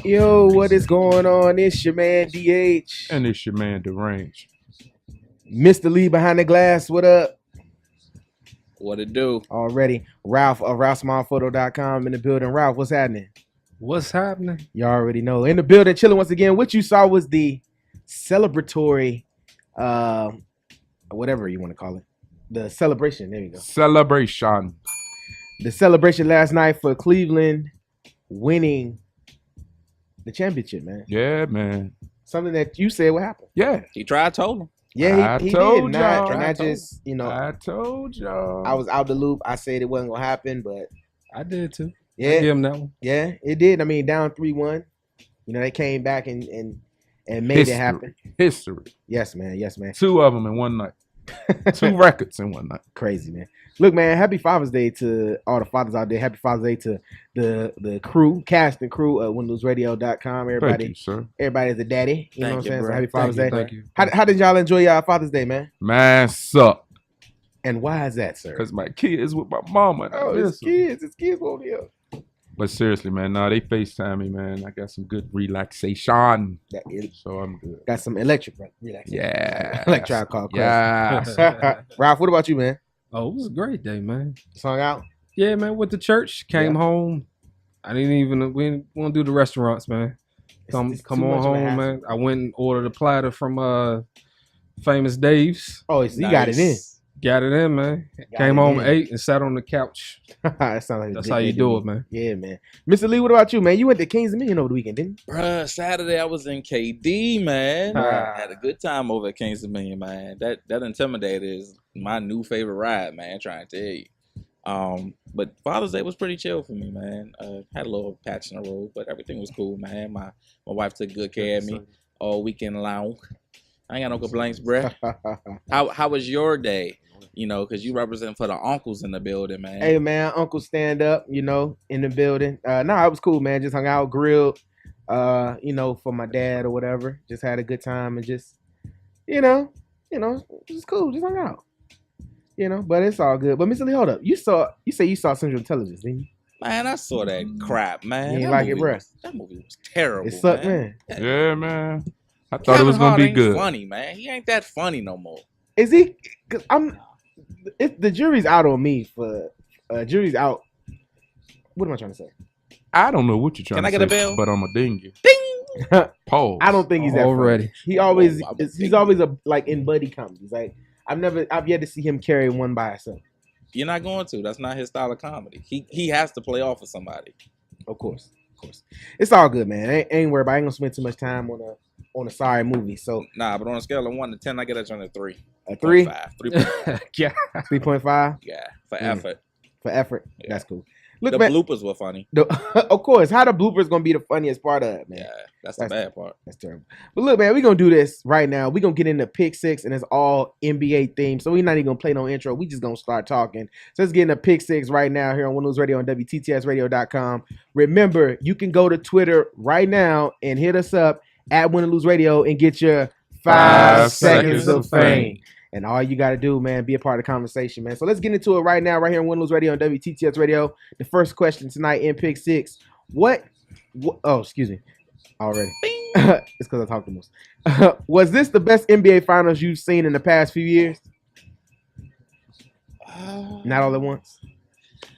Yo, what is going on? It's your man DH. And it's your man Deranged. Mr. Lee behind the glass, what up? What it do? Already. Ralph of RalphSmallPhoto.com in the building. Ralph, what's happening? What's happening? You already know. In the building, chilling once again. What you saw was the celebratory, whatever you want to call it. The celebration. There you go. Celebration. The celebration last night for Cleveland winning the championship, man. Yeah, man. Something that you said would happen. Yeah. He tried, told him. Yeah, he told did. y'all. And I just, I told y'all. I was out the loop. I said it wasn't going to happen, but I did too. yeah. I give him that one. Yeah, it did. I mean, down 3-1. They came back and made it happen. History. Yes, man. Yes, man. 2 of them in one night. 2 records in one night. Crazy, man. Look, man, happy Father's Day to all the fathers out there. Happy Father's Day to the crew, cast and crew at WindowsRadio.com. Everybody, Thank you, sir. everybody's a daddy. You know what I'm saying? bro. So happy Father's Day. Thank you. How did y'all enjoy y'all Father's Day, man? Man, suck. And why is that, sir? Because my kids with my mama. And I Oh, miss it's 'em. kids. It's kids over here. But seriously, man, they FaceTime me, man. I got some good relaxation. That is, So I'm good. got some electric relaxation. Yeah. Like Tribe Called Quest. Yeah. Ralph, what about you, man? Oh, it was a great day, man. Sung out? Yeah, man. Went to church, came home. I didn't even. We didn't want to do the restaurants, man. Come It's on too much of a home, hassle. man. I went and ordered a platter from Famous Dave's. Oh, so you got it in. Got it in, man. Got Came it home, in. ate, and sat on the couch. That sounds like a That's good how day you to do me. it, man. Yeah, man. Mr. Lee, what about you, man? You went to Kings Dominion over the weekend, didn't you? Bruh, Saturday I was in KD, man. Ah. Had a good time over at Kings Dominion, man. That Intimidator is my new favorite ride, man. Trying to tell you. But Father's Day was pretty chill for me, man. Had a little patch in the road, but everything was cool, man. My wife took good care of me all weekend long. I ain't got no complaints, bruh. How was your day? Because you represent for the uncles in the building, man. Hey, man, Uncle stand up, in the building. It was cool, man. Just hung out, grilled, for my dad or whatever. Just had a good time and just, just cool. Just hung out. But it's all good. But Mr. Lee, hold up. You say you saw Central Intelligence, didn't you? Man, I saw that crap, man. You ain't That like it, movie bruh? That movie was terrible, It sucked, man. Yeah, man. I thought Kevin it was going Hart to be ain't good. funny, man. He ain't that funny no more. Is he? Cause the jury's out on me for jury's out. What am I trying to say? I don't know what you're trying Can to I get say, a bell? but I'm a ding you. Ding! Pause. I don't think he's that funny. Already. He always Oh, he's always like in buddy comedies. Like I've yet to see him carry one by himself. You're not going to. That's not his style of comedy. He has to play off of somebody. Of course. It's all good, man. Ain't worried about it. I ain't gonna spend too much time on a sorry movie. So Nah, but on a scale of 1 to 10, I get it on a 3. a 3, 3.5. Yeah. 3.5 Yeah, for effort. for effort. Yeah. That's cool. Look, The man. bloopers were funny. Of course, how the bloopers gonna be the funniest part of it, man? Yeah, that's the bad part. That's terrible. But look, man, we're gonna do this right now. We're gonna get into pick six, and it's all NBA themed. So we're not even gonna play no intro. We just gonna start talking. So let's get into pick six right now here on Windows Radio on WTTSradio.com. Remember, you can go to Twitter right now and hit us up at Win or Lose Radio and get your 5 seconds of fame. And all you got to do, man, be a part of the conversation, man. So let's get into it right now, right here on Win or Lose Radio on WTTS Radio. The first question tonight in pick six. What oh, excuse me. Already. It's because I talk the most. Was this the best NBA Finals you've seen in the past few years? Not all at once.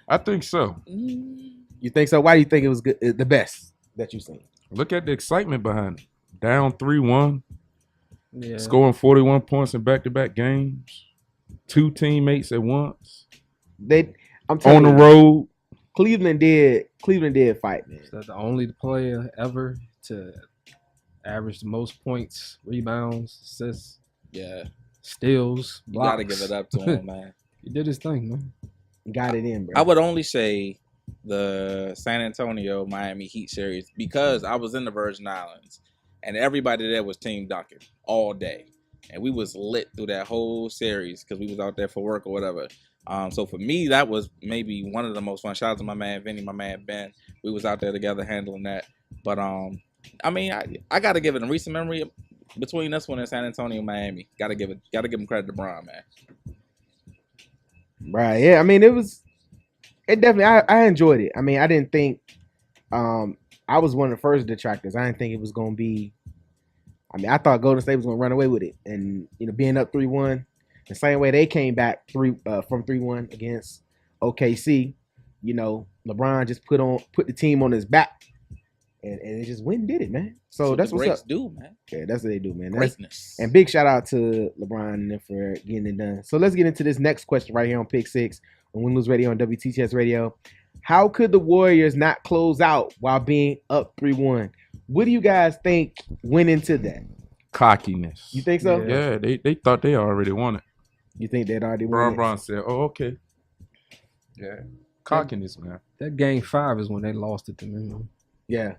I think so. You think so? Why do you think it was good, the best that you've seen? Look at the excitement behind it. Down 3-1, Yeah. scoring 41 points in back-to-back games. 2 teammates at once. I'm telling On the you, road. Cleveland did fight, man. Is that the only player ever to average the most points, rebounds, assists, Yeah, steals, you blocks? got to give it up to him, man. He did his thing, man. Got it in, bro. I would only say the San Antonio Miami Heat series because I was in the Virgin Islands and everybody there was Team Duncan all day, and we was lit through that whole series because we was out there for work or whatever. So for me, that was maybe one of the most fun. Shout out to my man Vinny, my man Ben. We was out there together handling that. But I mean, I got to give it in recent memory between this one and San Antonio and Miami. Got to give him credit to Bron, man. Right. Yeah. I mean, it definitely. I enjoyed it. I mean, I didn't think. I was one of the first detractors. I didn't think it was gonna be. I mean, I thought Golden State was gonna run away with it, and being up 3-1, the same way they came back from 3-1 against OKC. LeBron just put the team on his back, and it just went and did it, man. So that's what's up. Do, man. Yeah, that's what they do, man. Greatness. And big shout out to LeBron and them for getting it done. So let's get into this next question right here on Pick 6 on Win Lose Radio on WTTS Radio. How could the Warriors not close out while being up 3-1? What do you guys think went into that? Cockiness. You think so? Yeah, they thought they already won it. You think they'd already won it? Bron said, "Oh, okay." Yeah, cockiness, man. That game 5 is when they lost it to me. Yeah.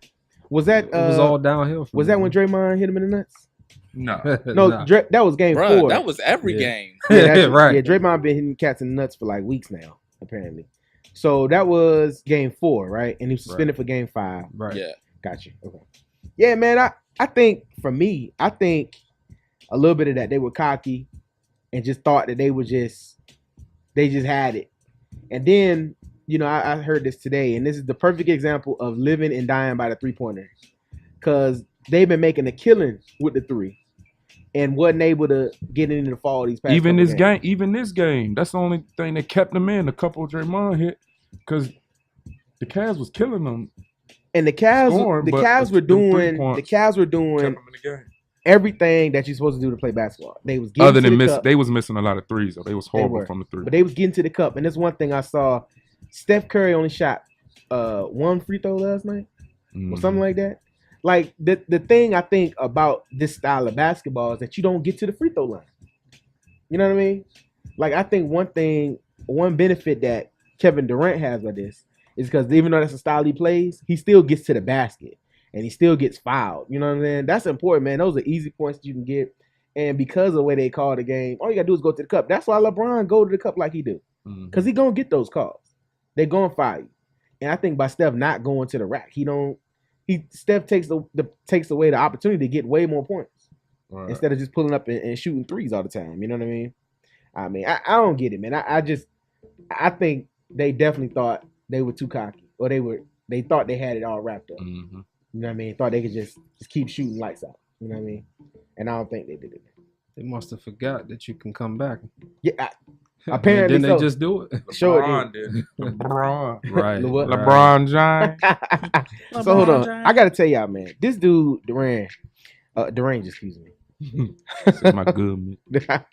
Was that? It was all downhill. Was that when Draymond hit him in the nuts? No, no, Nah. That was game 4. That was every game. Yeah, right. Yeah, Draymond been hitting cats in the nuts for like weeks now, apparently. So that was game 4, right? And he was suspended for game 5. Right. Yeah. Gotcha. Okay. Yeah, man. I think for me, I think a little bit of that they were cocky and just thought that they just had it. And then, I heard this today, and this is the perfect example of living and dying by the 3-pointer. Because they've been making a killing with the 3 and wasn't able to get into the fall these past even this games. game. That's the only thing that kept them in. A couple of Draymond hit because the Cavs was killing them. And the Cavs were doing everything that you're supposed to do to play basketball. They was getting other to than the cup. they was missing a lot of threes. Though. They was horrible from the 3. But they was getting to the cup. And that's one thing I saw. Steph Curry only shot 1 free throw last night or something like that. Like the thing I think about this style of basketball is that you don't get to the free throw line. You know what I mean? Like I think one benefit that Kevin Durant has by this is because even though that's the style he plays, he still gets to the basket and he still gets fouled. You know what I'm saying? That's important, man. Those are easy points that you can get. And because of the way they call the game, all you gotta do is go to the cup. That's why LeBron go to the cup like he do. Because he gonna get those calls. They're gonna foul you. And I think by Steph not going to the rack, Steph takes away the opportunity to get way more points instead of just pulling up and shooting threes all the time. You know what I mean? I don't get it, man. I think they definitely thought they were too cocky, or they thought they had it all wrapped up. Mm-hmm. You know what I mean? Thought they could just keep shooting lights out. You know what I mean? And I don't think they did it. They must have forgot that you can come back. Yeah. Apparently, didn't they just do it? Sure did. LeBron, right? LeBron James. So hold on, I gotta tell y'all, man. This dude Durant, excuse me. That's my good man.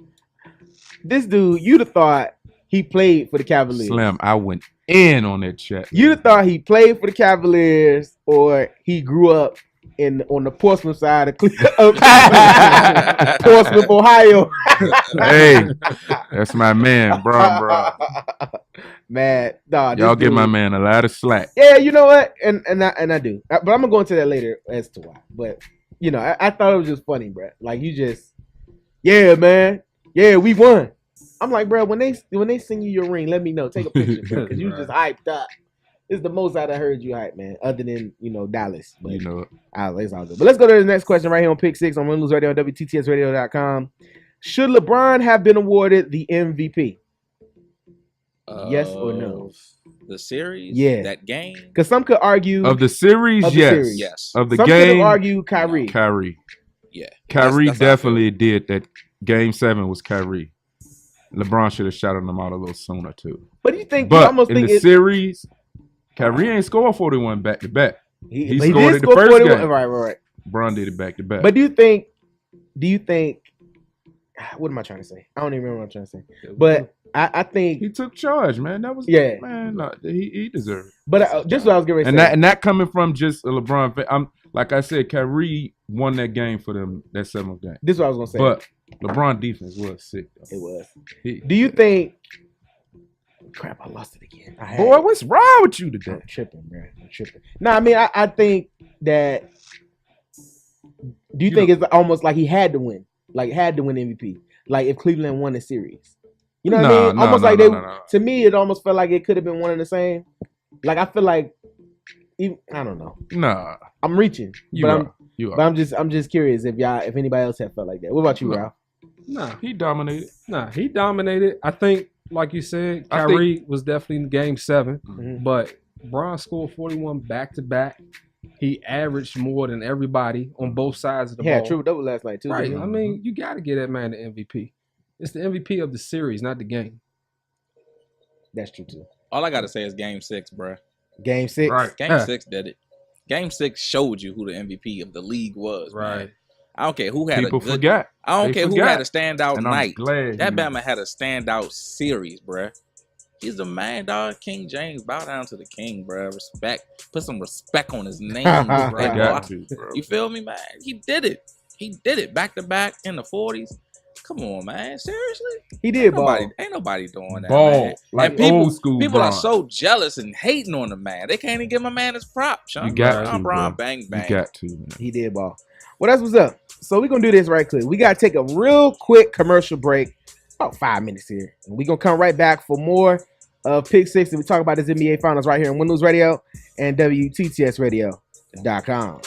This dude, you'd have thought he played for the Cavaliers. Slim, I went in on that chat. You'd have thought he played for the Cavaliers, or he grew up on the Portsmouth side of Portsmouth, Ohio. Hey, that's my man, bro. Man, nah, y'all give my man a lot of slack. Yeah, you know what? And I do. But I'm gonna go into that later as to why. But I thought it was just funny, bro. Like yeah, man. Yeah, we won. I'm like, bro, when they send you your ring, let me know. Take a picture, bro, because you just hyped up. This is the most I've heard you hype, man. Other than Dallas, but it's all good. But let's go to the next question right here on Pick 6 on Win Lose Radio on WTTSradio.com. Should LeBron have been awarded the MVP? Yes or no? The series, that game. Because some could argue of the series, yes. Of the some game, could argue Kyrie. Yeah, Kyrie definitely did that. Game 7 was Kyrie. LeBron should have shot him out a little sooner too. But you think? But you almost in think the series, Kyrie ain't scored 41 back to back. He scored it the first 41, game. Right. LeBron did it back to back. But do you think? What am I trying to say? I don't even remember what I'm trying to say. But I think he took charge, man. That was man. No, he deserved it. But this is what I was going to say. And that coming from just a LeBron. I'm like I said, Kyrie won that game for them. That 7th game. This is what I was going to say. But LeBron defense was sick, though. It was. Do you think? Crap! I lost it again. Boy, what's wrong with you today? I'm tripping, bro. I'm tripping. No, I mean, I think that. Do you think it's almost like he had to win? Like had to win MVP? Like if Cleveland won the series, you know what I mean? Almost like they. To me, it almost felt like it could have been one and the same. Like I feel like, I don't know. Nah, I'm reaching, you are. You are. but I'm just curious if anybody else have felt like that. What about you, No. Ralph? Nah, He dominated. he dominated. I think, like you said, Kyrie was definitely in Game 7, Mhm. but Bron scored 41 back to back. He averaged more than everybody on both sides of the Yeah, ball. triple double last night too. Right. didn't he? I mean, you got to get that man the MVP. It's the MVP of the series, not the game. That's true too. All I gotta say is Game 6, bruh. Game 6. Right. Game 6 did it. Game 6 showed you who the MVP of the league was. Right. Man. I don't care who had People a good. forgot. I don't They care who forgot. had a standout And night. I'm glad That he- Bama had a standout series, bruh. He's the man, dog. King James, bow down to the king, bruh. Respect. Put some respect on his name, I bruh. got to, bro. You feel me, man? He did it. He did it back to back in the 40s. Come on, man. Seriously? He did ball. Ain't nobody doing that, Ball man. like And people, old school. people are Bron. so jealous and hating on the man. They can't even give my man his props. You got to, Bron, bro. bang, bang. You got to, man. He did ball. Well, that's what's up. So we're gonna do this right quick. We gotta take a real quick commercial break, about 5 minutes here. And we're gonna come right back for more of Pick Six, and we talk about this NBA Finals right here on Windows Radio and WTTS Radio.com.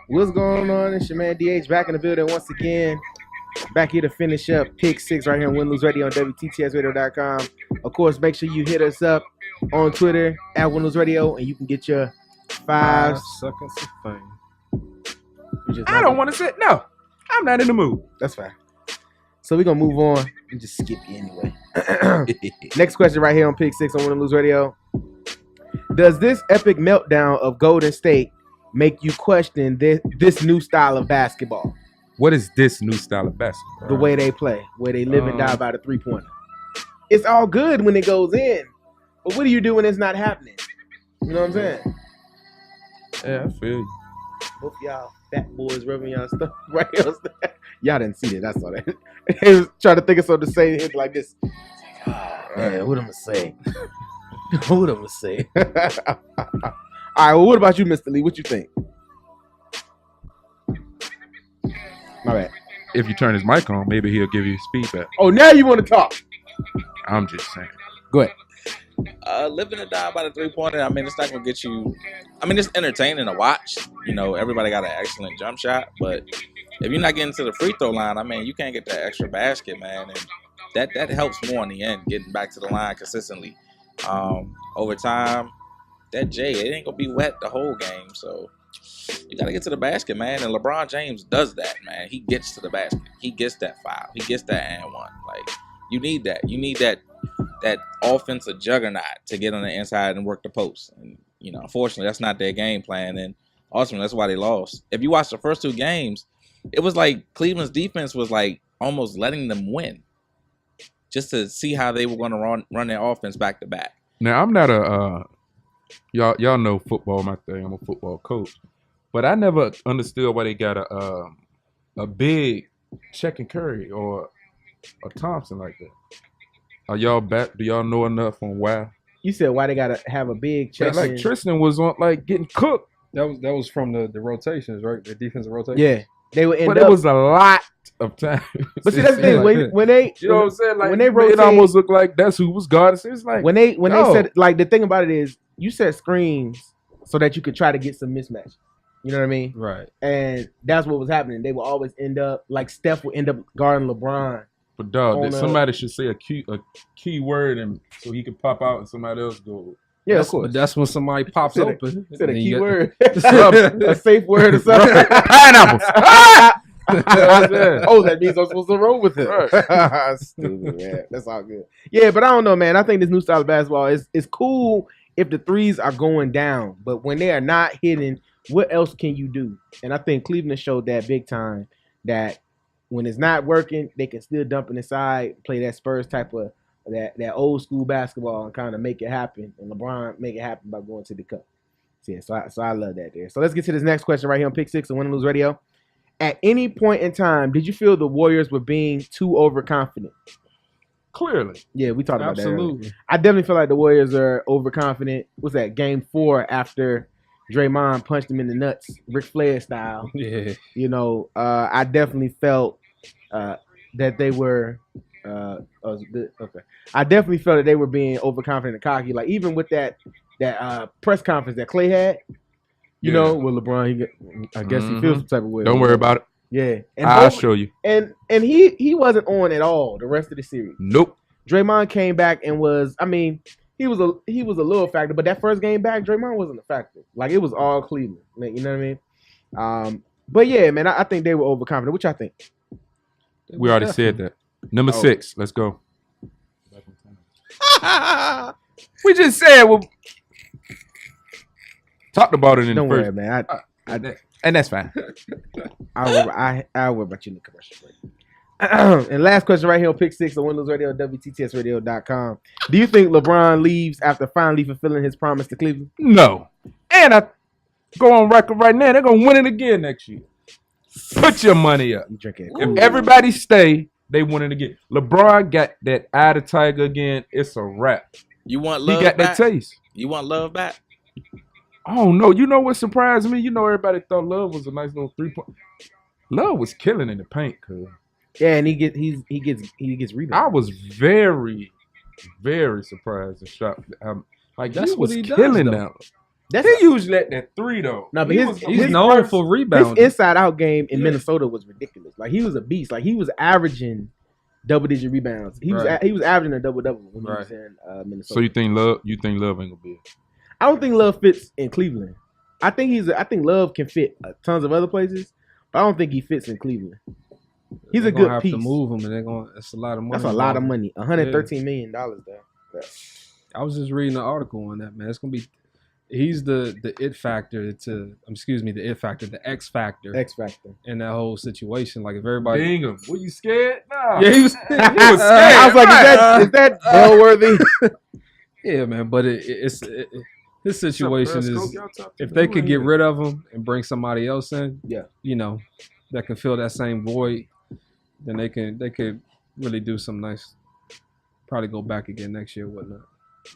What's going on? It's your man DH back in the building once again. Back here to finish up Pick Six right here on Win Lose Radio on WTTSradio.com. Of course, make sure you hit us up on Twitter at Win Lose Radio, and you can get your 5 seconds of fame. I don't want to sit. No, I'm not in the mood. That's fine. So we're going to move on and just skip you anyway. Next question right here on Pick Six on Win Lose Radio. Does this epic meltdown of Golden State make you question this new style of basketball? What is this new style of basketball? The way they play, where they live and die by the three-pointer. It's all good when it goes in, but what do you do when it's not happening? You know what I'm saying? Yeah, I feel you. Both y'all fat boys rubbing y'all stuff right here. Y'all didn't see it. That's all that. They was trying to think of something to say like this. Man, what am I say? What am I say? All right. Well, what about you, Mr. Lee? What you think? My bad. If you turn his mic on, maybe he'll give you feedback. Oh, now you want to talk? I'm just saying. Go ahead. Living and dying by the 3-pointer. I mean, it's not gonna get you. I mean, it's entertaining to watch. You know, everybody got an excellent jump shot, but if you're not getting to the free throw line, I mean, you can't get that extra basket, man, and that helps more in the end, getting back to the line consistently. Over time, that J, it ain't gonna be wet the whole game, so you gotta get to the basket, man. And LeBron James does that, man. He gets to the basket. He gets that foul. He gets that and one. Like, you need that. You need that offensive juggernaut to get on the inside and work the post. And, you know, unfortunately, that's not their game plan. And ultimately, that's why they lost. If you watch the first two games, it was like Cleveland's defense was like almost letting them win just to see how they were going to run their offense back to back. Now, I'm not a y'all know football, my thing. I'm a football coach, but I never understood why they got a big Check and Curry or a Thompson like that. Are y'all back? Do y'all know enough on why? You said why they gotta have a big check? Like Tristan was on like getting cooked. That was from the rotations, right? The defensive rotation. Yeah, they would end But up. it was a lot of time. But see, that's the thing. like When they, You know what I'm saying? Like when they rotate, it almost looked like that's who was guarding. It's like when they no. said, like, the thing about it is you set screens so that you could try to get some mismatch. You know what I mean? Right. And that's what was happening. They would always end up like Steph would end up guarding LeBron. But dog, on somebody should say a key word and so he can pop out and somebody else go. Yeah, of course. But that's when somebody pops Said open. Said a and key you got- word, a safe word or something. Pineapples. Oh, that means I'm supposed to roll with it. Right. Stupid, man. That's all good. Yeah, but I don't know, man. I think this new style of basketball is cool if the threes are going down, but when they are not hitting, what else can you do? And I think Cleveland showed that big time that when it's not working, they can still dump it inside, play that Spurs type of that old school basketball and kind of make it happen. And LeBron make it happen by going to the cup. So I love that there. So let's get to this next question right here on Pick Six and Win and Lose Radio. At any point in time, did you feel the Warriors were being too overconfident? Clearly. Yeah, we talked about that earlier. Absolutely. I definitely feel like the Warriors are overconfident. What's that? Game 4 after Draymond punched him in the nuts, Ric Flair style. Yeah. You know, I definitely felt that they were. Okay. I definitely felt that they were being overconfident and cocky. Like even with that press conference that Clay had. You know, with LeBron, I guess he feels some type of way. Don't worry about it. Yeah, and I'll show you. And he wasn't on at all the rest of the series. Nope. Draymond came back and was, I mean, he was a little factor, but that first game back, Draymond wasn't a factor. Like it was all Cleveland. You know what I mean? But yeah, man, I think they were overconfident. Which I think. We already said that. Number 6. Let's go. We just said talked about it in Don't the worry, first. man. And that's fine. I'll worry about you in the commercial break. And last question right here on Pick Six on Windows Radio, WTTSradio.com. Do you think LeBron leaves after finally fulfilling his promise to Cleveland? No. And I go on record right now, they're going to win it again next year. Put your money up. You drinking? If everybody stay, they win it again. LeBron got that eye to tiger again. It's a wrap. You want love He got back? that taste. You want love back? Oh no! You know what surprised me? You know everybody thought Love was a nice little 3-point. Love was killing in the paint, cuz. Yeah, and he gets rebounds. I was very, very surprised and shocked. Like That's he what was he does, killing though. now. He usually let that 3 though. No, but He's known for his rebounding. inside-out game in Minnesota was ridiculous. Like he was a beast. Like he was averaging double-digit rebounds. He was averaging a double-double when he was in Minnesota. So you think Love ain't gonna be it? I don't think Love fits in Cleveland. I think Love can fit tons of other places, but I don't think he fits in Cleveland. He's a good piece. To move him, and they're going. It's a lot of money. That's a lot of money. $113 million there. Yeah. I was just reading an article on that, man. It's gonna be. He's the it factor the X factor. X factor in that whole situation. Like if everybody. Bingham, were you scared? No. Yeah, he was scared. I was like, is that bell-worthy? Yeah, man. But his situation is if they could get rid of him and bring somebody else in, you know, that can fill that same void, then they could really do some nice. Probably go back again next year, whatnot.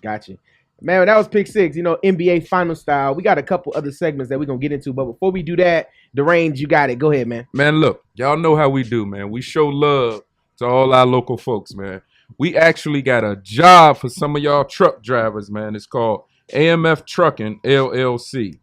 Gotcha. Man, that was Pick Six, you know, NBA final style. We got a couple other segments that we're going to get into. But before we do that, Deranged, you got it. Go ahead, man. Man, look, y'all know how we do, man. We show love to all our local folks, man. We actually got a job for some of y'all truck drivers, man. It's called AMF Trucking, LLC.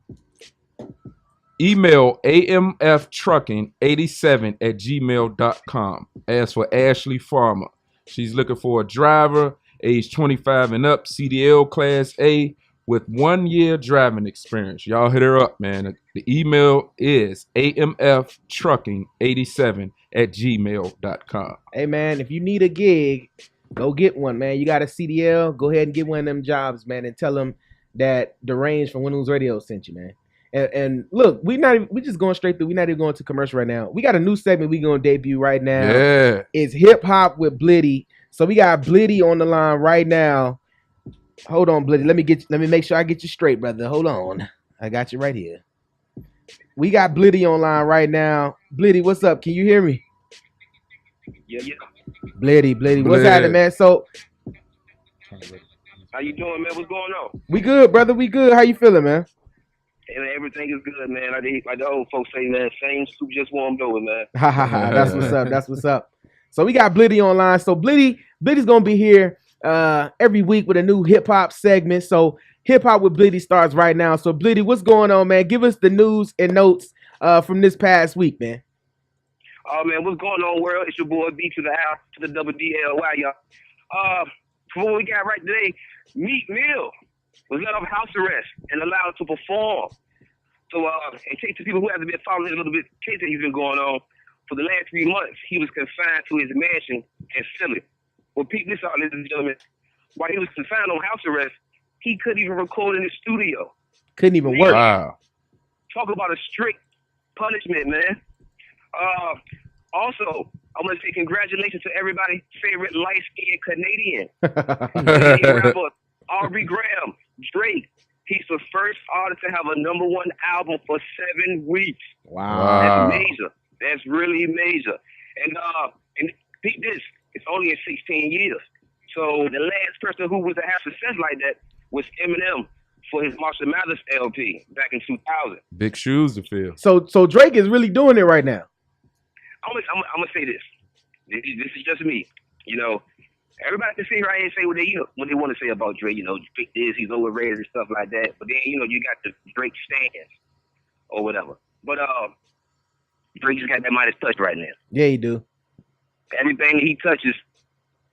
Email amftrucking87@gmail.com. Ask for Ashley Farmer. She's looking for a driver, age 25 and up, CDL Class A, with 1 year driving experience. Y'all hit her up, man. The email is amftrucking87@gmail.com. Hey, man, if you need a gig, go get one, man. You got a CDL, go ahead and get one of them jobs, man, and tell them that Deranged from Windows Radio sent you, man. And look, we just going straight through. We're not even going to commercial right now. We got a new segment we going to debut right now. Yeah. It's Hip Hop with Blitty. So we got Blitty on the line right now. Hold on, Blitty. Let me make sure I get you straight, brother. Hold on. I got you right here. We got Blitty online right now. Blitty, what's up? Can you hear me? Yeah. Blitty. What's happening, man? So How you doing, man? What's going on? we good, brother. We good. How you feeling, man? Hey, man, everything is good, man. Like the old folks say, man, same soup just warmed over, man. Ha ha ha. That's what's up. That's what's up. So we got Blitty online. So Blitty's gonna be here every week with a new hip hop segment. So Hip Hop with Blitty starts right now. So Blitty, what's going on, man? Give us the news and notes from this past week, man. Oh, man, what's going on, world? It's your boy B to the house, to the double DLY, y'all. For what we got right today, Meek Mill was let off house arrest and allowed to perform. So, in case of people who haven't been following a little bit, case that he's been going on, for the last 3 months, he was confined to his mansion in Philly. Well, peep this out, ladies and gentlemen. While he was confined on house arrest, he couldn't even record in his studio. Couldn't even work. Wow. Talk about a strict punishment, man. Also, I want to say congratulations to everybody's favorite light-skinned Canadian rapper, Aubrey Graham, Drake. He's the first artist to have a #1 album for 7 weeks. Wow. That's major. That's really major. And peep this, it's only in 16 years. So the last person who was to have success like that was Eminem for his Marshall Mathers LP back in 2000. Big shoes to fill. So Drake is really doing it right now. I'm gonna say this. This is just me. You know, everybody can sit right here and say what they want to say about Drake. You know, Drake this, he's overrated and stuff like that. But then you got the Drake stands or whatever. But Drake just got that Midas touch right now. Yeah, he do. Everything he touches,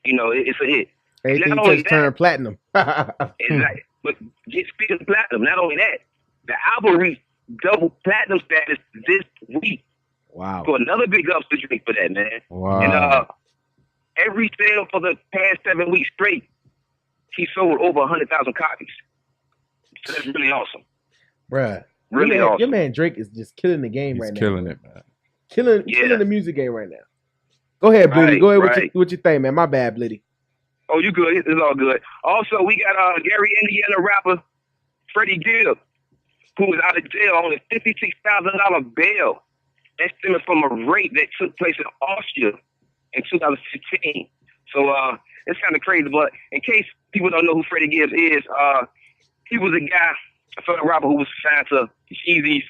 it's a hit. Everything he touches turn platinum. Exactly. But speaking of platinum, not only that, the album reached double platinum status this week. Wow. So another big ups to Drake for that, man. Wow. And every sale for the past 7 weeks straight, he sold over 100,000 copies. So that's really awesome. Bruh. Really awesome. Your man Drake is just killing the game right now. He's killing it, man. Killing the music game right now. Go ahead, Blitty. Go ahead with your thing, man. My bad, Blitty. Oh, you good. It's all good. Also, we got Gary, Indiana rapper Freddie Gibbs, who was out of jail on a $56,000 bail. That's stemming from a rape that took place in Austria in 2015. So it's kind of crazy. But in case people don't know who Freddie Gibbs is, he was a guy, a fellow rapper who was signed to Sheezy's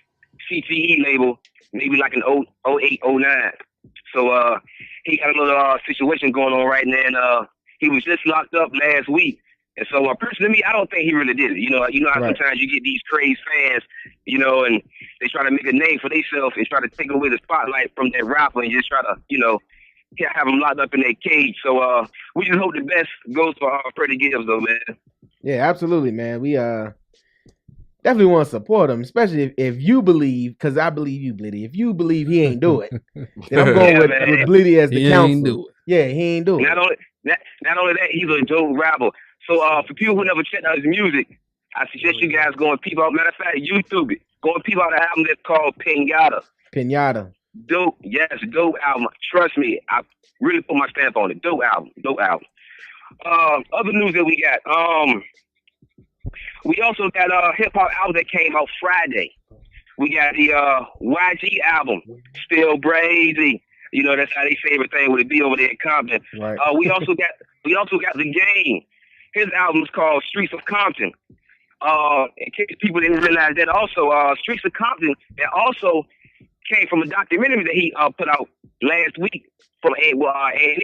CTE label, maybe like in 08, 09. So he got a little situation going on right now, and he was just locked up last week. And so, personally, me, I don't think he really did it. You know how sometimes you get these crazy fans, and they try to make a name for themselves and try to take away the spotlight from that rapper and just try to, have him locked up in their cage. So we just hope the best goes for Freddie Gibbs, though, man. Yeah, absolutely, man. We definitely want to support him, especially if you believe, because I believe you, Blitty. If you believe he ain't do it, then I'm going with Blitty as the counsel. Ain't do it. Yeah, he ain't do it. Not only that, he's a dope rapper. So for people who never checked out his music, I suggest you guys go and peep out. Matter of fact, YouTube it. Go and peep out the album that's called Pinata. Pinata. Dope, yes, dope album. Trust me, I really put my stamp on it. Dope album. Other news that we got. We also got a hip hop album that came out Friday. We got the YG album, Still Brazy. That's how they favorite thing would be over there in Compton. Right. We also got The Game. His album is called Streets of Compton. In case people didn't realize that, also Streets of Compton, that also came from a documentary that he put out last week from A&E.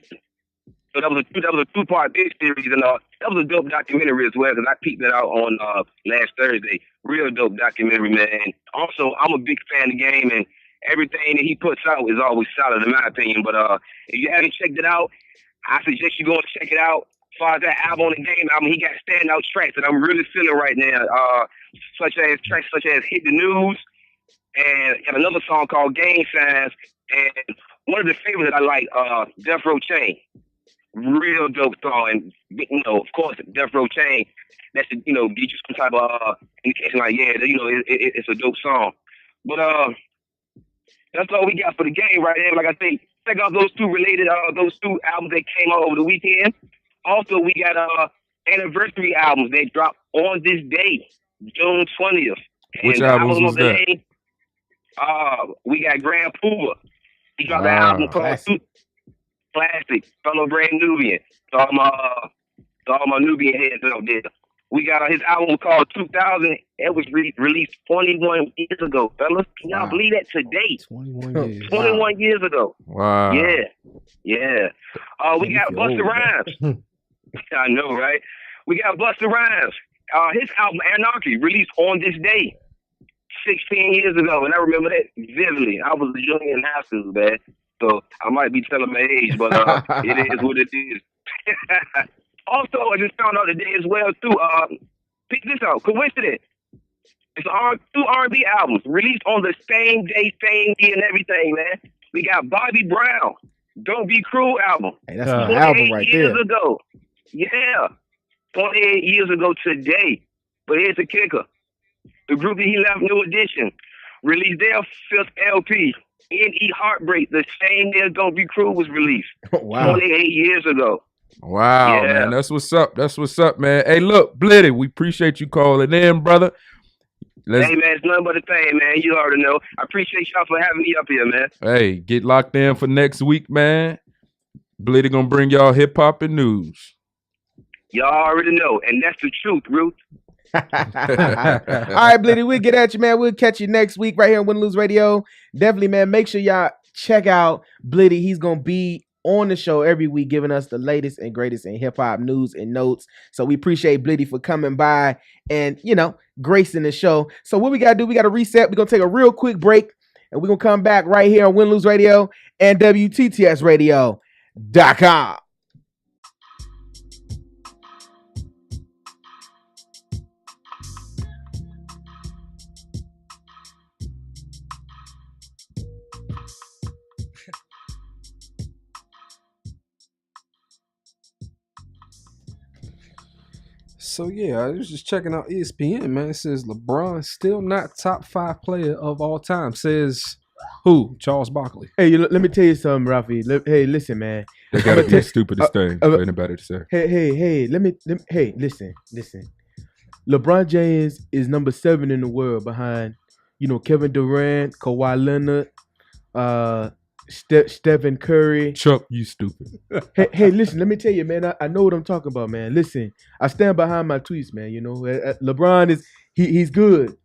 So that was a 2-part big series, and that was a dope documentary as well, because I peeped it out on last Thursday. Real dope documentary, man. Also, I'm a big fan of The Game, and everything that he puts out is always solid, in my opinion. But if you haven't checked it out, I suggest you go and check it out. As far as that album, The Game album, he got standout tracks that I'm really feeling right now, such as Hit the News, and got another song called Gang Signs, and one of the favorites that I like, Death Row Chain. Real dope song, and of course, Death Row Chain. That should get you some type of indication, like it's a dope song. But that's all we got for The Game right there. Like I say, check out those two albums that came out over the weekend. Also, we got anniversary albums that dropped on this day, June 20th. Which albums was that? We got Grand Pooba. He dropped an album called Classic, fellow brand Nubian. So all my Nubian heads out there. We got his album called 2000. It was released 21 years ago, fellas. Can y'all believe that today? 21 years. 21 years ago. Wow. Yeah. We got Busta Rhymes. I know, right? We got Busta Rhymes. His album Anarchy released on this day 16 years ago, and I remember that vividly. I was a junior in high school, man. So I might be telling my age, but it is what it is. Also, I just found out today as well, too. Pick this out. Coincidence. It's two R&B albums released on the same day, same year, and everything, man. We got Bobby Brown, Don't Be Cruel album. Hey, that's my album right there. 28 years ago. Yeah. 28 years ago today. But here's the kicker. The group that he left, New Edition, released their 5th LP, N.E. Heartbreak, the same day Don't Be Cruel was released. Wow. 28 years ago. Wow, Yeah. man. That's what's up. That's what's up, man. Hey, look, Blitty, we appreciate you calling in, brother. Hey, man, it's nothing but a thing, man. You already know. I appreciate y'all for having me up here, man. Hey, get locked in for next week, man. Blitty gonna bring y'all hip-hop and news. Y'all already know, and that's the truth, Ruth. All right, Blitty, we'll get at you, man. We'll catch you next week right here on Win Lose Radio. Definitely, man, make sure y'all check out Blitty. He's going to be on the show every week giving us the latest and greatest in hip-hop news and notes. So we appreciate Blitty for coming by and, gracing the show. So what we got to do, we got to reset. We're going to take a real quick break, and we're going to come back right here on Win Lose Radio and WTTS Radio.com. So yeah, I was just checking out ESPN, man. It says LeBron still not top 5 player of all time. Says who? Charles Barkley. Hey, let me tell you something, Rafi. Hey, listen, man. They gotta be the stupidest thing for anybody to say. Hey, listen. LeBron James is number 7 in the world behind, Kevin Durant, Kawhi Leonard, Stephen Curry. Chuck, you stupid. Hey, listen, let me tell you, man. I know what I'm talking about, man. Listen, I stand behind my tweets, man. LeBron is he's good,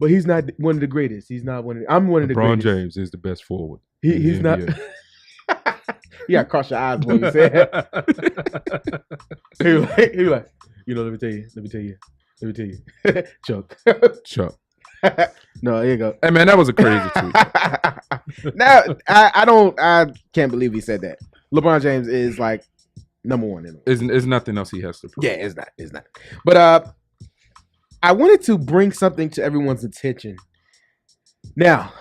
but he's not one of the greatest. He's not one of. I'm one of the greatest. LeBron James is the best forward. He's not. You gotta cross your eyes when you say it. He was like, let me tell you, Chuck. No, here you go. Hey, man, that was a crazy tweet. Now, I can't believe he said that. LeBron James is like number 1 in the world. There's nothing else he has to prove. Yeah, it's not. But I wanted to bring something to everyone's attention. Now,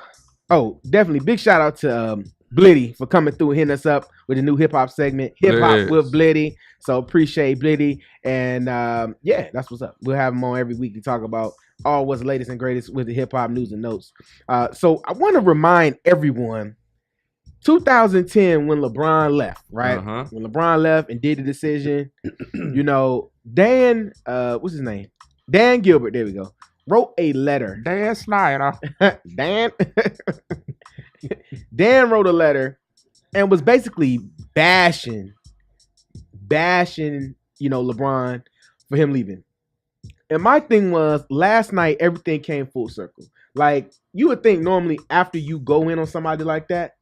definitely big shout out to Blitty for coming through and hitting us up with a new hip-hop segment, Hip Hop with Blitty. So appreciate Blitty. And that's what's up. We'll have him on every week to talk about all what's latest and greatest with the hip-hop news and notes. So I want to remind everyone, 2010 when LeBron left, right? Uh-huh. When LeBron left and did the decision, Dan, what's his name? Dan Gilbert, there we go, wrote a letter. Dan Snyder. Dan wrote a letter and was basically bashing, LeBron for him leaving. And my thing was, last night, everything came full circle. Like, you would think normally after you go in on somebody like that,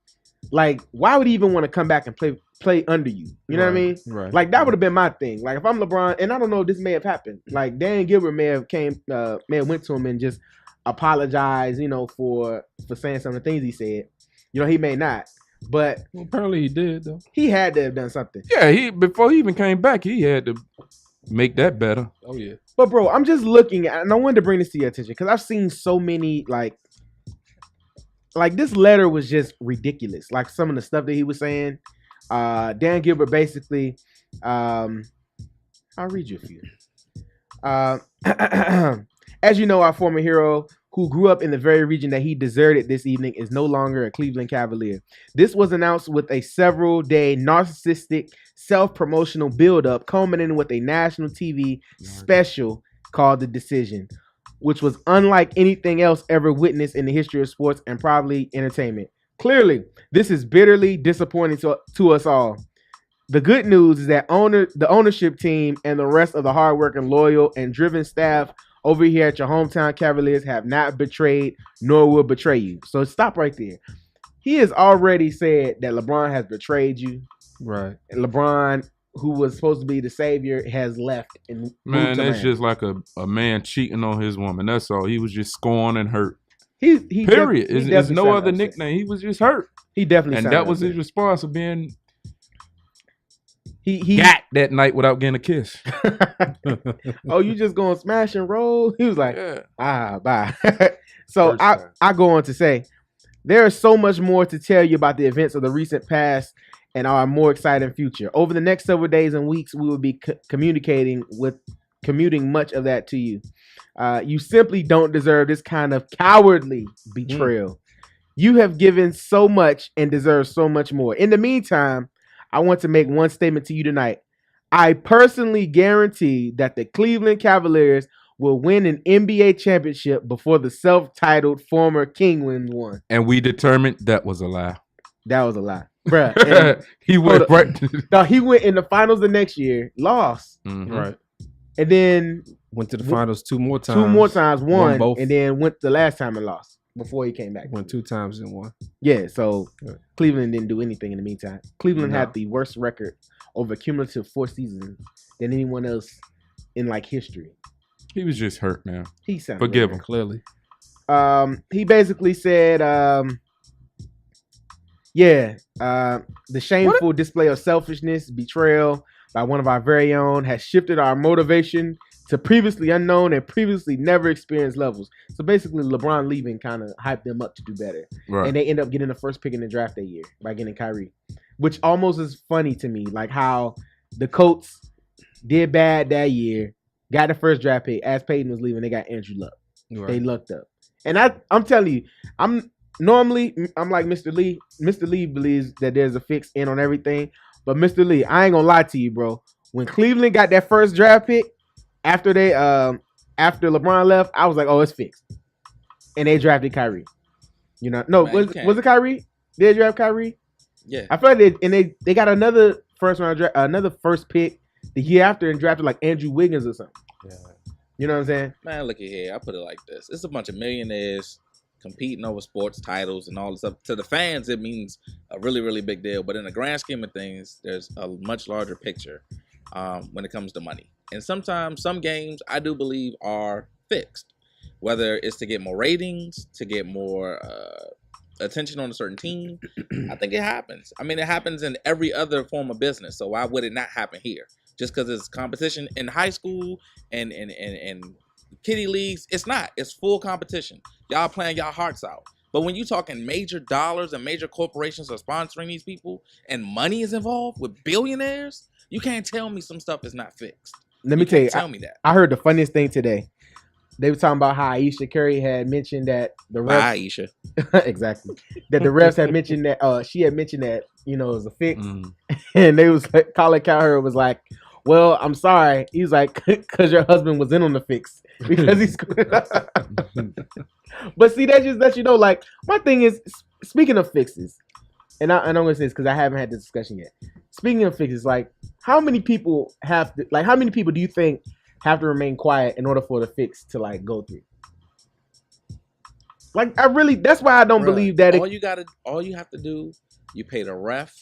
like, why would he even want to come back and play under you? You know what I mean? Right. Like, that would have been my thing. Like, if I'm LeBron, and I don't know if this may have happened. Like, Dan Gilbert may have went to him and just apologized, for saying some of the things he said. He may not. But apparently he did, though. He had to have done something. Yeah, before he even came back, he had to make that better. Oh, yeah. But, bro, I'm just looking at, and I wanted to bring this to your attention because I've seen so many, like this letter was just ridiculous. Like, some of the stuff that he was saying. Dan Gilbert basically, I'll read you a few. As you know, our former hero, who grew up in the very region that he deserted this evening, is no longer a Cleveland Cavalier. This was announced with a several-day narcissistic, self-promotional build-up, culminating with a national TV special called The Decision, which was unlike anything else ever witnessed in the history of sports and probably entertainment. Clearly, this is bitterly disappointing to us all. The good news is that the ownership team and the rest of the hardworking, loyal, and driven staff over here at your hometown Cavaliers have not betrayed nor will betray you. So stop right there. He has already said that LeBron has betrayed you. Right. And LeBron, who was supposed to be the savior, has left. And man, that's just like a man cheating on his woman. That's all. He was just scorned and hurt. He period. There's no other nickname. He was just hurt. He definitely. And that was his response of being. He got that night without getting a kiss. Oh, you just gonna smash and roll? He was like, yeah. Bye. So I go on to say, there is so much more to tell you about the events of the recent past and our more exciting future. Over the next several days and weeks, we will be communicating much of that to you. You simply don't deserve this kind of cowardly betrayal. You have given so much and deserve so much more. In the meantime, I want to make one statement to you tonight. I personally guarantee that the Cleveland Cavaliers will win an NBA championship before the self-titled former Kings won. And we determined that was a lie. That was a lie. Bruh. He went right. No, he went in the finals the next year, lost. Right. And then went to the finals two more times, won both. And then went the last time and lost before he came back. Went 2 times and won. Yeah, so Cleveland didn't do anything in the meantime. Cleveland had the worst record over cumulative 4 seasons than anyone else in like history. He was just hurt, man. He sounded forgive him clearly. He basically said, the shameful display of selfishness, betrayal by one of our very own has shifted our motivation to previously unknown and previously never experienced levels. So basically, LeBron leaving kind of hyped them up to do better. Right. And they end up getting the first pick in the draft that year by getting Kyrie, which almost is funny to me, like how the Colts did bad that year, got the first draft pick. As Peyton was leaving, they got Andrew Luck. Right. They lucked up. And I'm telling you, I'm like Mr. Lee. Mr. Lee believes that there's a fix in on everything. But Mr. Lee, I ain't gonna lie to you, bro. When Cleveland got that first draft pick after LeBron left, I was like, oh, it's fixed. And they drafted Kyrie. You know, no, was it Kyrie? Did they draft Kyrie? Yeah. I feel like they got another first pick the year after and drafted like Andrew Wiggins or something. Yeah. You know what I'm saying? Man, look at here. I put it like this. It's a bunch of millionaires competing over sports titles and all this stuff. To the fans, it means a really, really big deal. But in the grand scheme of things, there's a much larger picture when it comes to money. And sometimes some games I do believe are fixed, whether it's to get more ratings, to get more attention on a certain team. I think it happens. I mean, it happens in every other form of business. So why would it not happen here? Just because it's competition in high school and kiddie leagues, it's not. It's full competition. Y'all playing y'all hearts out. But when you talking major dollars and major corporations are sponsoring these people and money is involved with billionaires, you can't tell me some stuff is not fixed. Let me tell me that. I heard the funniest thing today. They were talking about how Aisha Curry had mentioned that the refs, Aisha. Exactly. That the refs had mentioned that she had mentioned that, you know, it was a fix. And they was like, Colin Cowherd was like, well, I'm sorry. He's like, because your husband was in on the fix. Because he's But see, that just lets you know, like, my thing is, speaking of fixes, and I'm going to say this because I haven't had this discussion yet. Speaking of fixes, like, how many people do you think have to remain quiet in order for the fix to, like, go through? Like, that's why I don't believe that. All you have to do, you pay the ref,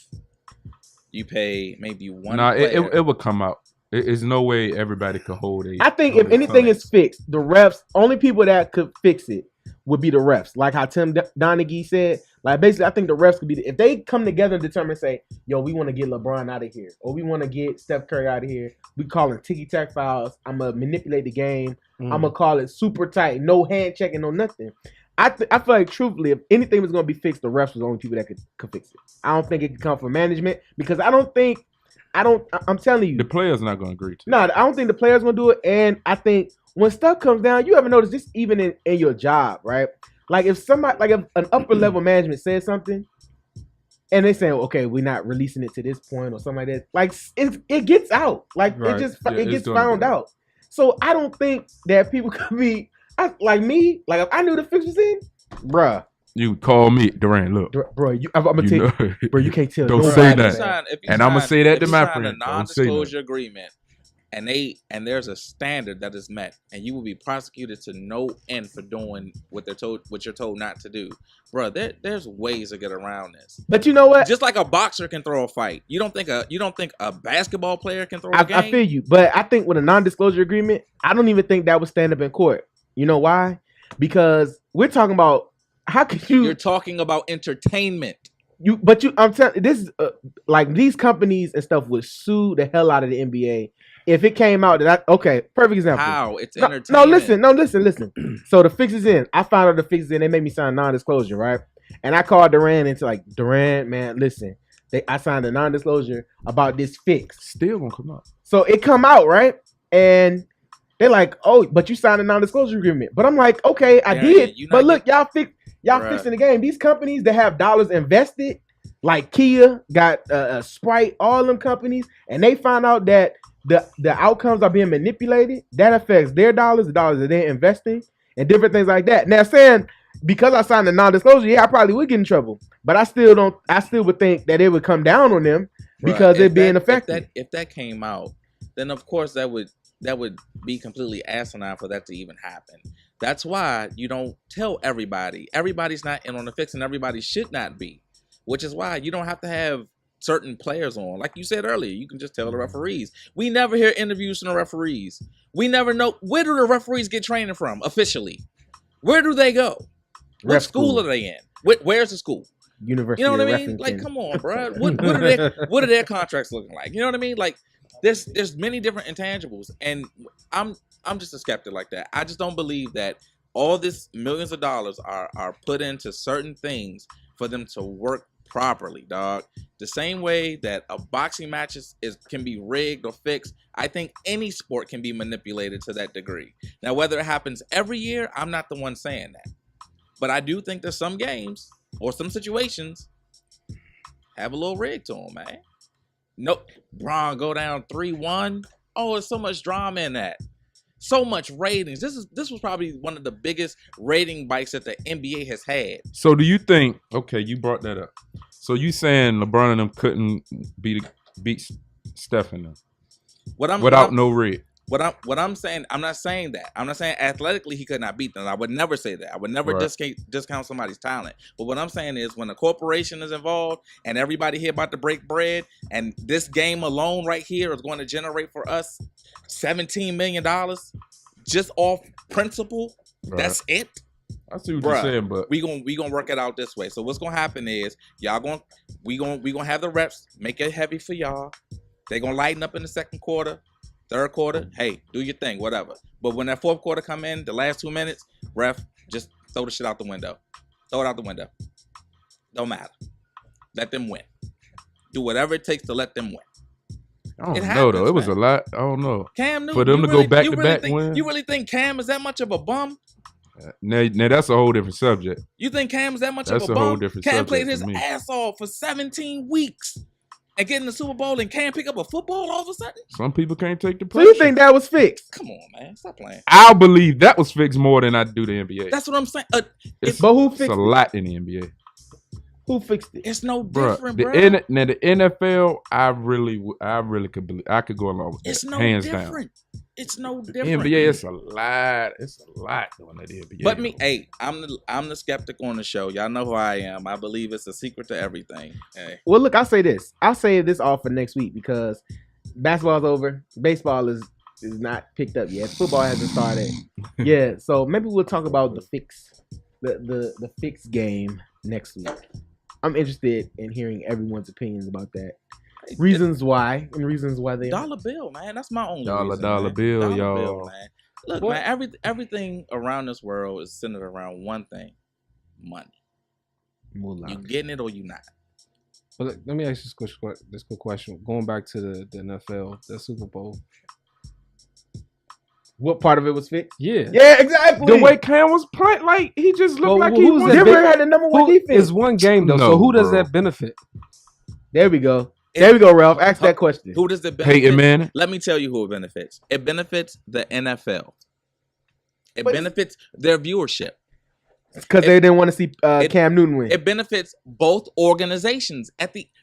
you pay maybe one. Nah, it would come out. There's no way everybody could hold it. I think if anything is fixed, the refs, only people that could fix it would be the refs. Like how Tim Donaghy said. Like basically, I think the refs could be if they come together and determine, say, yo, we want to get LeBron out of here, or we want to get Steph Curry out of here. We call it ticky-tack fouls. I'm gonna manipulate the game. I'm gonna call it super tight, no hand checking, no nothing. I feel like truthfully, if anything was gonna be fixed, the refs was the only people that could fix it. I don't think it could come from management because I'm telling you, the players not gonna agree to. No, I don't think the players gonna do it. And I think when stuff comes down, you ever notice this even in your job, right? Like if an upper level management says something, and they say, okay, we're not releasing it to this point or something like that. Like it gets out, like it gets found out. So I don't think that people could be like me. Like if I knew the fix was in, bruh. You call me, Durant. Look, bro. I'm gonna tell you, bro. You can't tell. Don't say that. And I'm gonna say that to my friend. A non-disclosure agreement, and there's a standard that is met, and you will be prosecuted to no end for doing what you're told not to do, bro. There's ways to get around this. But you know what? Just like a boxer can throw a fight, you don't think a basketball player can throw a game? I feel you, but I think with a non-disclosure agreement, I don't even think that would stand up in court. You know why? Because we're talking about. How could you? You're talking about entertainment. I'm telling this like these companies and stuff would sue the hell out of the NBA if it came out that perfect example. How it's entertainment. No, listen. So the fix is in. I found out the fix is in. They made me sign non-disclosure, right? And I called Durant into like Durant, man, listen. I signed a non-disclosure about this fix. Still won't come out. So it come out, right? And They're like, oh, but you signed a non-disclosure agreement. But I'm like, okay, I did. But look, y'all fixing the game. These companies that have dollars invested, like Kia, got Sprite, all them companies, and they find out that the outcomes are being manipulated. That affects their dollars, the dollars that they're investing, and different things like that. Now, saying because I signed a non-disclosure, yeah, I probably would get in trouble. But I still would think that it would come down on them because they're being affected. If that came out, then of course that would be completely asinine for that to even happen. That's why you don't tell everybody. Everybody's not in on the fix, and everybody should not be. Which is why you don't have to have certain players on. Like you said earlier, you can just tell the referees. We never hear interviews from the referees. We never know, where do the referees get training from officially? Where do they go? What school are they in? Where's the school? University. You know what I mean? Like, come on, bro. What are their contracts looking like? You know what I mean? Like, there's many different intangibles, and I'm just a skeptic like that. I just don't believe that all this millions of dollars are put into certain things for them to work properly, dog. The same way that a boxing match can be rigged or fixed, I think any sport can be manipulated to that degree. Now, whether it happens every year, I'm not the one saying that. But I do think there's some games or some situations have a little rig to them, man. Nope. Braun go down 3-1. Oh, there's so much drama in that. So much ratings. This was probably one of the biggest rating bites that the NBA has had. So do you think, okay, you brought that up. So you saying LeBron and them couldn't beat Steph and them without no rig? What I'm saying, I'm not saying that. I'm not saying athletically he could not beat them. I would never say that. I would never discount somebody's talent. But what I'm saying is when a corporation is involved and everybody here about to break bread, and this game alone right here is going to generate for us $17 million just off principle. Right. That's it. I see what you're saying, but we gonna work it out this way. So what's gonna happen is we gonna have the reps make it heavy for y'all. They gonna lighten up in the second quarter. Third quarter, hey, do your thing, whatever. But when that fourth quarter come in, the last 2 minutes, ref, just throw the shit out the window. Throw it out the window. Don't matter. Let them win. Do whatever it takes to let them win. I don't know, though. It was a lot. I don't know. Cam Newton, for them to go back to back win. You really think Cam is that much of a bum? Now that's a whole different subject. You think Cam is that much of a bum? That's a whole different Cam subject. Played his ass off for 17 weeks. And get in the Super Bowl and can't pick up a football all of a sudden? Some people can't take the pressure. So you think that was fixed? Come on, man. Stop playing. I'll believe that was fixed more than I do the NBA. That's what I'm saying. But who fixed it? It's a lot in the NBA. Who fixed it? It's no different, bro. Now the NFL, I really could believe. I could go along with that. Hands down. It's no different. NBA, it's a lot. It's a lot going to the NBA. But I'm the skeptic on the show. Y'all know who I am. I believe it's a secret to everything. Hey. Well, look, I'll say this. I'll say this all for next week because basketball's over. Baseball is not picked up yet. Football hasn't started. Yeah, so maybe we'll talk about the fix game next week. I'm interested in hearing everyone's opinions about that. Reasons why they dollar bill, man. That's my only dollar reason, bill, y'all. Bill, man. Look, man, everything around this world is centered around one thing: money. You getting it or you not? But let me ask you this quick question. Going back to the NFL, the Super Bowl. What part of it was fixed? Yeah, exactly. The way Cam was playing, like he just looked like he was. Denver had the number one defense. It's one game though, so who does that benefit? There we go. There we go, Ralph. Ask that question. Who does it benefit? Peyton Manning. Let me tell you who it benefits. It benefits the NFL. It benefits their viewership. Because they didn't want to see Cam Newton win. It benefits both organizations.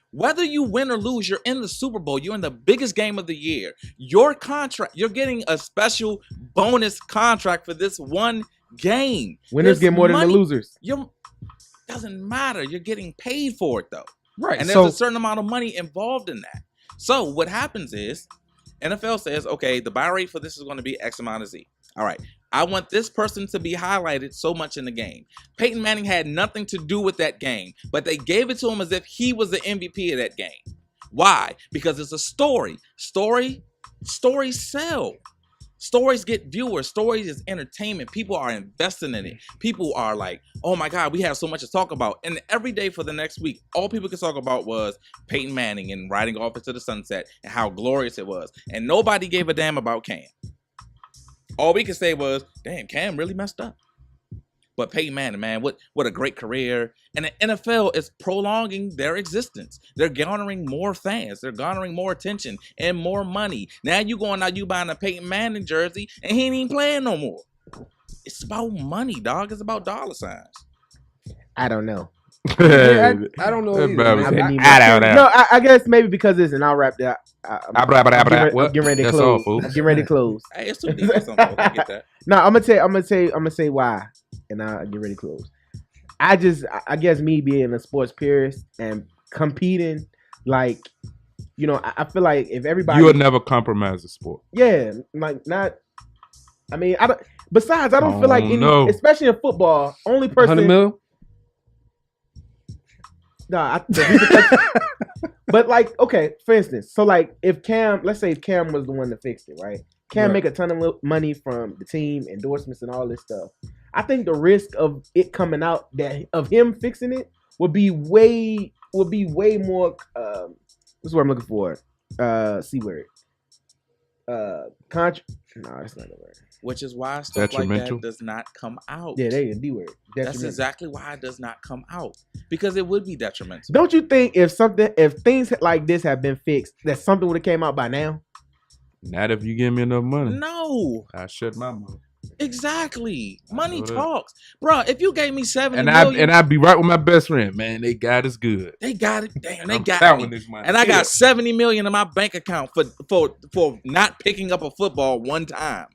Whether you win or lose, you're in the Super Bowl. You're in the biggest game of the year. Your contract, you're getting a special bonus contract for this one game. Winners get more than the losers. Doesn't matter. You're getting paid for it though. Right. And there's a certain amount of money involved in that. So what happens is NFL says, okay, the buy rate for this is going to be X amount of Z. All right. I want this person to be highlighted so much in the game. Peyton Manning had nothing to do with that game, but they gave it to him as if he was the MVP of that game. Why? Because it's a story. Stories sell. Stories get viewers. Stories is entertainment. People are investing in it. People are like, oh my God, we have so much to talk about. And every day for the next week, all people could talk about was Peyton Manning and riding off into the sunset and how glorious it was. And nobody gave a damn about Cam. All we could say was, damn, Cam really messed up. But Peyton Manning, man, what a great career. And the NFL is prolonging their existence. They're garnering more fans. They're garnering more attention and more money. Now you going out, you buying a Peyton Manning jersey, and he ain't even playing no more. It's about money, dog. It's about dollar signs. I don't know. I don't know either. I guess maybe because it's, and I'll wrap that. I'm getting ready to close. I'm getting ready to close. Hey, it's too deep for some folks. I get that. No, I'm gonna say why, and I'll get ready to close. I guess me being a sports purist and competing, like, you know, I feel like if everybody, you would never compromise the sport. Yeah, like not. I mean, I don't. Besides, I don't feel like any, especially in football, only person. 100 mil? No, but like, okay, for instance, so like if Cam, let's say Cam was the one that fixed it, right? Cam make a ton of money from the team, endorsements, and all this stuff. I think the risk of it coming out of him fixing it would be way more. What's what I'm looking for? C word. No, that's not the word. Which is why stuff like that does not come out. Yeah, there you go, D word. That's exactly why it does not come out. Because it would be detrimental. Don't you think if things like this have been fixed, that something would have came out by now? Not if you give me enough money. No. I shut my mouth. Exactly. Money talks. Bro, if you gave me $70 million. And I'd be right with my best friend, man. They got us good. They got it. Damn, they got me. This money. And I got $70 million in my bank account for not picking up a football one time.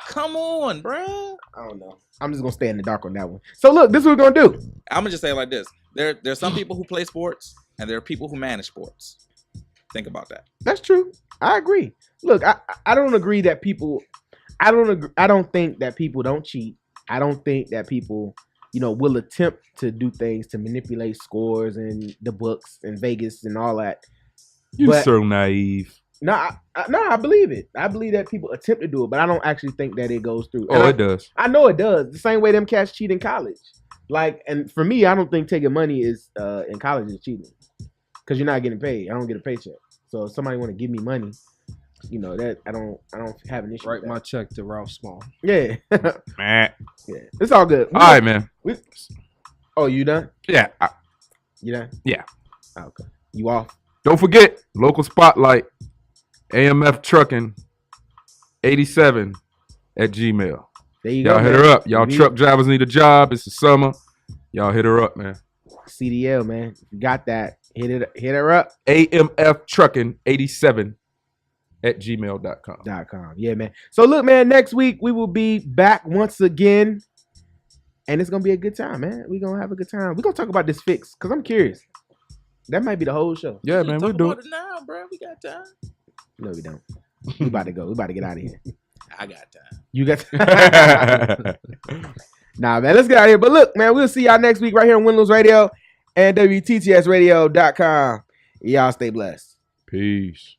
Come on, bro. I don't know. I'm just gonna stay in the dark on that one. So look, this is what we're gonna do. I'm gonna just say it like this. There's some people who play sports and there are people who manage sports. Think about that. That's true. I agree. Look, I don't agree that people I don't think that people don't cheat. I don't think that people, you know, will attempt to do things to manipulate scores and the books and Vegas and all that. You're so naive. No, I believe it. I believe that people attempt to do it, but I don't actually think that it goes through. Oh, it does. I know it does. The same way them cats cheat in college. Like, and for me, I don't think taking money is in college is cheating because you're not getting paid. I don't get a paycheck. So if somebody want to give me money, you know that I don't have an issue. Write my check to Ralph Small. Yeah, man. Yeah, it's all good. All right, man. Oh, you done? Yeah. You done? Yeah. Oh, okay. You off? Don't forget local spotlight. AMF Trucking 87 at Gmail. There you Y'all go. Hit her up. Y'all truck drivers need a job. It's the summer. Y'all hit her up, man. CDL, man. If you got that, hit her up. AMF Trucking 87 at gmail.com. Yeah, man. So look, man, next week we will be back once again. And it's gonna be a good time, man. We're gonna have a good time. We're gonna talk about this fix because I'm curious. That might be the whole show. Yeah, man. We'll do it now, bro. We got time. No, we don't. We about to go. We about to get out of here. I got time. You got time. Nah, man. Let's get out of here. But look, man, we'll see y'all next week right here on Win-Lose Radio and WTTS Radio.com. Y'all stay blessed. Peace.